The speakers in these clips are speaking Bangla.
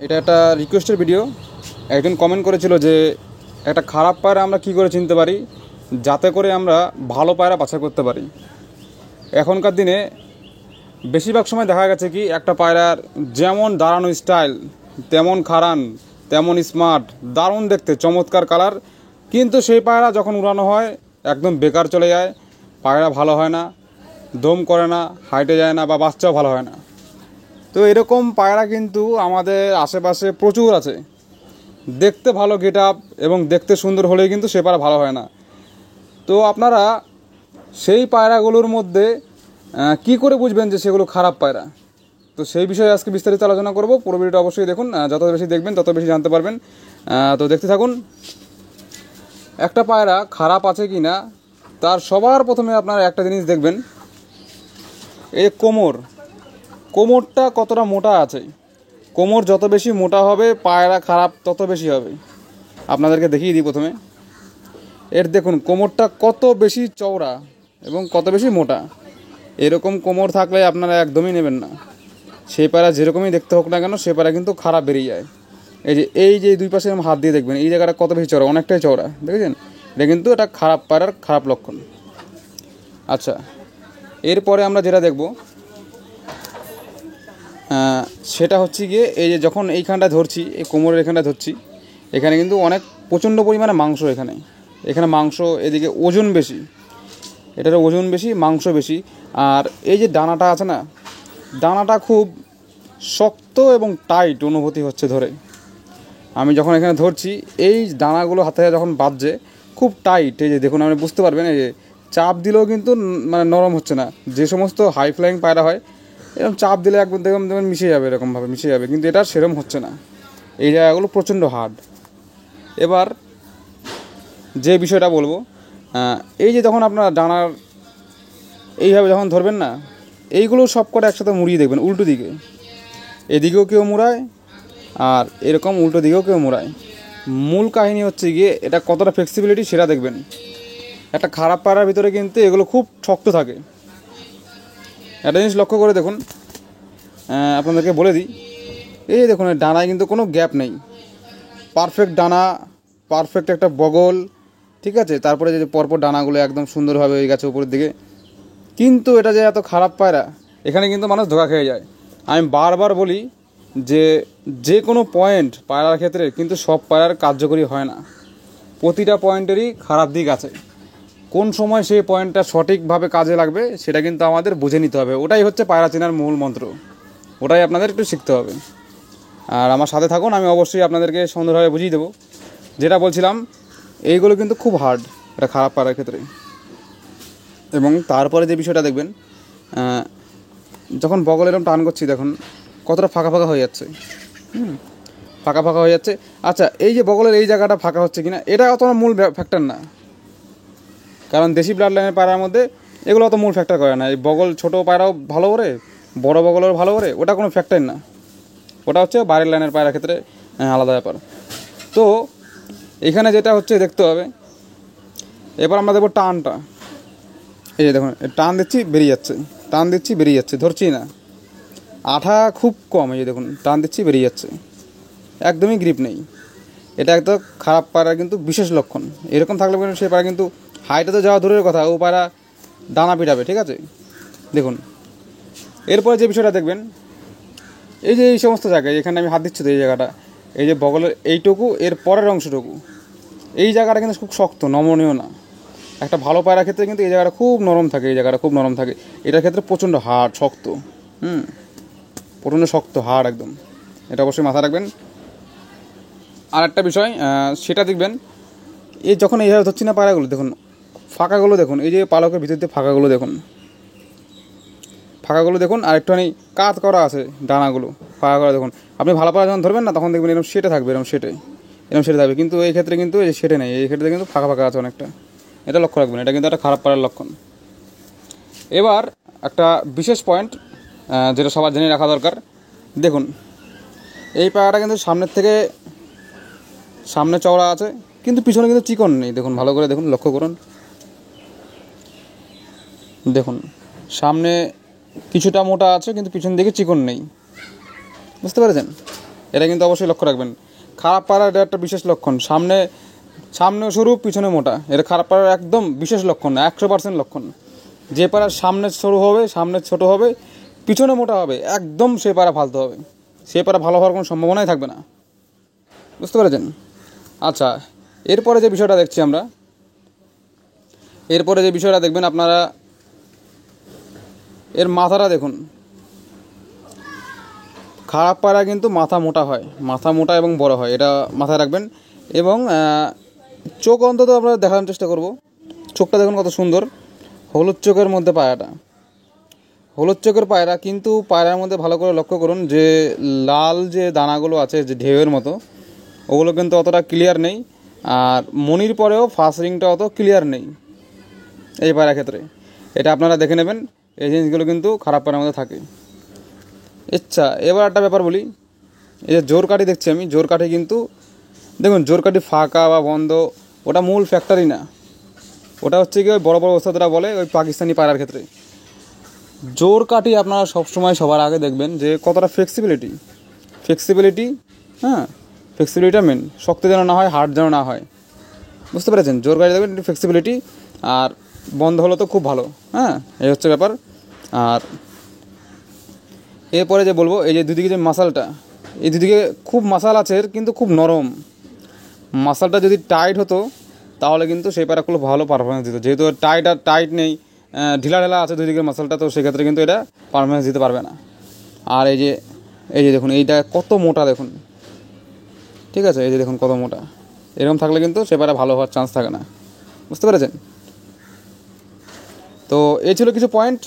এটা একটা রিকোয়েস্টের ভিডিও। একজন কমেন্ট করেছিল যে একটা খারাপ পায়রা আমরা কী করে চিনতে পারি যাতে করে আমরা ভালো পায়রা বাছাই করতে পারি। এখনকার দিনে বেশিরভাগ সময় দেখা গেছে কি একটা পায়রার যেমন দাঁড়ানো স্টাইল, তেমন খাড়ান, তেমন স্মার্ট, দারুণ দেখতে, চমৎকার কালার, কিন্তু সেই পায়রা যখন উড়ানো হয় একদম বেকার চলে যায়, পায়রা ভালো হয় না, দম করে না, হাইটে যায় না, বা বাচ্চাও ভালো হয় না। তো এরকম পায়রা কিন্তু আমাদের আশেপাশে প্রচুর আছে। দেখতে ভালো গেট আপ এবং দেখতে সুন্দর হলেই কিন্তু সে পায়রা ভালো হয় না। তো আপনারা সেই পায়রাগুলোর মধ্যে কি করে বুঝবেন যে সেগুলো খারাপ পায়রা? তো সেই বিষয়ে আজকে বিস্তারিত আলোচনা করব। পুরো ভিডিওটা অবশ্যই দেখুন, যত বেশি দেখবেন তত বেশি জানতে পারবেন। তো দেখতে থাকুন। একটা পায়রা খারাপ আছে কি না তার সবার প্রথমে আপনারা একটা জিনিস দেখবেন, এই কোমরটা কতটা মোটা আছে। কোমর যত বেশি মোটা হবে পায়রা খারাপ তত বেশি হবে। আপনাদেরকে দেখিয়ে দিই প্রথমে। এর দেখুন কোমরটা কত বেশি চওড়া এবং কত বেশি মোটা। এরকম কোমর থাকলে আপনারা একদমই নেবেন না। সেই পায়রা যেরকমই দেখতে হোক না কেন সে পায়রা কিন্তু খারাপ বেরিয়ে যায়। এই যে দুই পাশে হাত দিয়ে দেখবেন, এই জায়গাটা কত বেশি চওড়া, অনেকটাই চওড়া, দেখেছেন? এটা কিন্তু এটা খারাপ পায়রার খারাপ লক্ষণ। আচ্ছা, এরপরে আমরা যেটা দেখব সেটা হচ্ছে গিয়ে এই যে যখন এইখানটা ধরছি, এই কোমরের এখানটা ধরছি, এখানে কিন্তু প্রচণ্ড পরিমাণে মাংস। এখানে মাংস, এদিকে ওজন বেশি, এটার ওজন বেশি, মাংস বেশি। আর এই যে ডানাটা আছে না, ডানাটা খুব শক্ত এবং টাইট অনুভূতি হচ্ছে ধরে। আমি যখন এখানে ধরছি এই ডানাগুলো হাতে যখন বাজছে খুব টাইট। এই যে দেখুন, আপনি বুঝতে পারবেন, এই যে চাপ দিলেও কিন্তু মানে নরম হচ্ছে না। যে সমস্ত হাই ফ্লাইং পায়রা হয় এরকম চাপ দিলে একদম দেখবেন মিশে যাবে, এরকমভাবে মিশে যাবে, কিন্তু এটা সেরকম হচ্ছে না। এই জায়গাগুলো প্রচণ্ড হার্ড। এবার যে বিষয়টা বলবো, এই যে যখন আপনার ডানার এইভাবে যখন ধরবেন না, এইগুলো সব কটা একসাথে মুড়িয়ে দেখবেন উল্টো দিকে। এদিকেও কেউ মুড়ায় আর এরকম উল্টো দিকেও কেউ মুড়ায়। মূল কাহিনী হচ্ছে গিয়ে এটা কতটা ফ্লেক্সিবিলিটি সেটা দেখবেন। একটা খারাপ পায়রার ভিতরে কিন্তু এগুলো খুব শক্ত থাকে। একটা জিনিস লক্ষ্য করে দেখুন, আপনাদেরকে বলে দিই, এই দেখুন ডানায় কিন্তু কোনো গ্যাপ নেই, পারফেক্ট ডানা, পারফেক্ট একটা বগল, ঠিক আছে? তারপরে যে পরপর ডানাগুলো একদম সুন্দরভাবে হয়ে গেছে উপরের দিকে। কিন্তু এটা যে এত খারাপ পায়রা, এখানে কিন্তু মানুষ ধোঁকা খেয়ে যায়। আমি বারবার বলি যে কোনো পয়েন্ট পায়রার ক্ষেত্রে কিন্তু সব পায়রার কার্যকরী হয় না। প্রতিটা পয়েন্টেরই খারাপ দিক আছে। কোন সময় সেই পয়েন্টটা সঠিকভাবে কাজে লাগবে সেটা কিন্তু আমাদের বুঝে নিতে হবে। ওটাই হচ্ছে পায়রা চেনার মূল মন্ত্র। ওটাই আপনাদের একটু শিখতে হবে। আর আমার সাথে থাকুন, আমি অবশ্যই আপনাদেরকে সুন্দরভাবে বুঝিয়ে দেবো। যেটা বলছিলাম, এইগুলো কিন্তু খুব হার্ড এটা খারাপ পায়রার ক্ষেত্রে। এবং তারপরে যে বিষয়টা দেখবেন, যখন বগল এরকম টান করছি দেখুন কতটা ফাঁকা ফাঁকা হয়ে যাচ্ছে, ফাঁকা ফাঁকা হয়ে যাচ্ছে। আচ্ছা, এই যে বগলের এই জায়গাটা ফাঁকা হচ্ছে কিনা এটা অত মূল ফ্যাক্টর না, কারণ দেশি ব্লাড লাইনের পায়রার মধ্যে এগুলো অত মূল ফ্যাক্টর করে না। এই বগল ছোটো পায়রাও ভালো ওরে, বড় বগলেরও ভালো ওরে, ওটা কোনো ফ্যাক্টর না। ওটা হচ্ছে বাইরের লাইনের পায়রার ক্ষেত্রে আলাদা ব্যাপার। তো এখানে যেটা হচ্ছে দেখতে হবে, এবার আমরা দেখবো টানটা। এই যে দেখুন টান দিচ্ছি বেরিয়ে যাচ্ছে, টান দিচ্ছি বেরিয়ে যাচ্ছে, ধরছি না, আঠা খুব কম। এই যে দেখুন টান দিচ্ছি বেরিয়ে যাচ্ছে, একদমই গ্রিপ নেই। এটা একটা খারাপ পায়রার কিন্তু বিশেষ লক্ষণ। এরকম থাকলে সে পায়রা কিন্তু হাইটে তো যাওয়া দূরের কথা, ও পায়রা ডানা পিটাবে, ঠিক আছে? দেখুন এরপরে যে বিষয়টা দেখবেন, এই যে এই সমস্ত জায়গায় এখানে আমি হাত দিচ্ছি তো, এই জায়গাটা, এই যে বগলের এইটুকু, এর পরের অংশটুকু, এই জায়গাটা কিন্তু খুব শক্ত, নমনীয় না। একটা ভালো পায়রার ক্ষেত্রে কিন্তু এই জায়গাটা খুব নরম থাকে, এই জায়গাটা খুব নরম থাকে। এটার ক্ষেত্রে প্রচণ্ড হার্ড, শক্ত, প্রচণ্ড শক্ত, হার্ড একদম। এটা অবশ্যই মাথায় রাখবেন। আর একটা বিষয় সেটা দেখবেন, এই যখন এইভাবে ধরছি না পায়রাগুলো, দেখুন ফাঁকাগুলো দেখুন, এই যে পালকের ভিতর দিয়ে ফাঁকাগুলো দেখুন, আর একটুখানি কাত করা আছে ডানাগুলো, ফাঁকা করা দেখুন। আপনি ভালো পায়রা যখন ধরবেন না তখন দেখবেন এরকম সেটে থাকবে, এরকম সেটে থাকবে, কিন্তু এই ক্ষেত্রে কিন্তু এই সেটে নেই, এই ক্ষেত্রে কিন্তু ফাঁকা ফাঁকা আছে অনেকটা। এটা লক্ষ্য রাখবেন, এটা কিন্তু একটা খারাপ পায়রার লক্ষণ। এবার একটা বিশেষ পয়েন্ট যেটা সবার জেনে রাখা দরকার, দেখুন এই পায়রাটা কিন্তু সামনের থেকে সামনে চওড়া আছে, কিন্তু পিছনে কিন্তু চিকন নেই। দেখুন ভালো করে দেখুন, লক্ষ্য করুন, দেখুন সামনে কিছুটা মোটা আছে কিন্তু পিছন দিকে চিকন নেই, বুঝতে পেরেছেন? এটা কিন্তু অবশ্যই লক্ষ্য রাখবেন। খারাপ পায়রা এটা একটা বিশেষ লক্ষণ, সামনে সরু পিছনে মোটা, এটা খারাপ পায়রার একদম বিশেষ লক্ষণ না, 100% লক্ষণ। যে পায়রা সামনে সরু হবে, সামনে ছোট হবে, পিছনে মোটা হবে, একদম সে পায়রা ফালতু হবে, সে পায়রা ভালো হওয়ার কোনো সম্ভাবনাই থাকবে না। বুঝতে পেরেছেন? আচ্ছা, এরপরে যে বিষয়টা দেখছি আমরা, এরপরে যে বিষয়টা দেখবেন আপনারা, এর মাথাটা দেখুন। খারাপ পায়রা কিন্তু মাথা মোটা হয়, মাথা মোটা এবং বড় হয়, এটা মাথায় রাখবেন। এবং চোখ অন্তত আমরা দেখানোর চেষ্টা করব। চোখটা দেখুন কত সুন্দর, হলুদ চোখের মধ্যে পায়রাটা, হলুদ চোখের পায়রা। কিন্তু পায়রার মধ্যে ভালো করে লক্ষ্য করুন যে লাল যে দানাগুলো আছে যে ঢেউয়ের মতো, ওগুলো কিন্তু অতটা ক্লিয়ার নেই। আর মনির পরেও ফার্স্ট রিংটা অত ক্লিয়ার নেই এই পায়রার ক্ষেত্রে, এটা আপনারা দেখে নেবেন। এই জিনিসগুলো কিন্তু খারাপ পায়রার মধ্যে থাকে। আচ্ছা, এবার একটা ব্যাপার বলি, এই যে জোর কাঠি দেখছি আমি, জোর কাঠি কিন্তু দেখুন, জোর কাঠি ফাঁকা বা বন্ধ ওটা মূল ফ্যাক্টরি না, ওটা হচ্ছে কি ওই বড় বড় ওস্তাদরা বলে ওই পাকিস্তানি পায়রার ক্ষেত্রে। জোর কাঠি আপনারা সবসময় সবার আগে দেখবেন যে কতটা ফ্লেক্সিবিলিটি, হ্যাঁ, ফ্লেক্সিবিলিটিটা মেন, শক্ত যেন না হয়, হার্ড যেন না হয়। বুঝতে পেরেছেন? জোর কাঠি দেখবেন একটু ফ্লেক্সিবিলিটি, আর বন্ধ হলো তো খুব ভালো। হ্যাঁ, এই হচ্ছে ব্যাপার। আর এরপরে যে বলবো, এই যে দুদিকে যে মাসালটা, এই দুদিকে খুব মাসাল আছে কিন্তু খুব নরম। মাসালটা যদি টাইট হতো তাহলে কিন্তু সেই পায়রাগুলো ভালো পারফরমেন্স দিত, যেহেতু টাইট নেই, ঢিলা আছে দুদিকের মাসালটা, তো সেক্ষেত্রে কিন্তু এটা পারফরমেন্স দিতে পারবে না। আর এই যে দেখুন, এইটা কত মোটা দেখুন, ঠিক আছে, এই যে দেখুন কত মোটা, এরকম থাকলে কিন্তু সে পায়রা ভালো হওয়ার চান্স থাকে না। বুঝতে পেরেছেন? তো এই ছিল কিছু পয়েন্ট,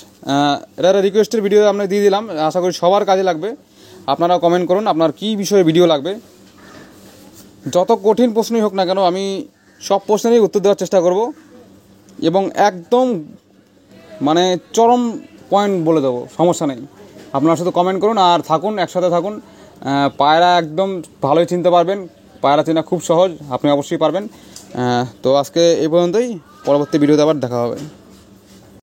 এটা একটা রিকোয়েস্টের ভিডিও আমরা দিয়ে দিলাম, আশা করি সবার কাজে লাগবে। আপনারা কমেন্ট করুন আপনার কী বিষয়ে ভিডিও লাগবে। যত কঠিন প্রশ্নই হোক না কেন, আমি সব প্রশ্নেরই উত্তর দেওয়ার চেষ্টা করব, এবং একদম মানে চরম পয়েন্ট বলে দেবো, সমস্যা নেই। আপনারা শুধু কমেন্ট করুন আর থাকুন, একসাথে থাকুন। পায়রা একদম ভালোই চিনতে পারবেন, পায়রা চেনা খুব সহজ, আপনি অবশ্যই পারবেন। তো আজকে এই পর্যন্তই, পরবর্তী ভিডিওতে আবার দেখা হবে।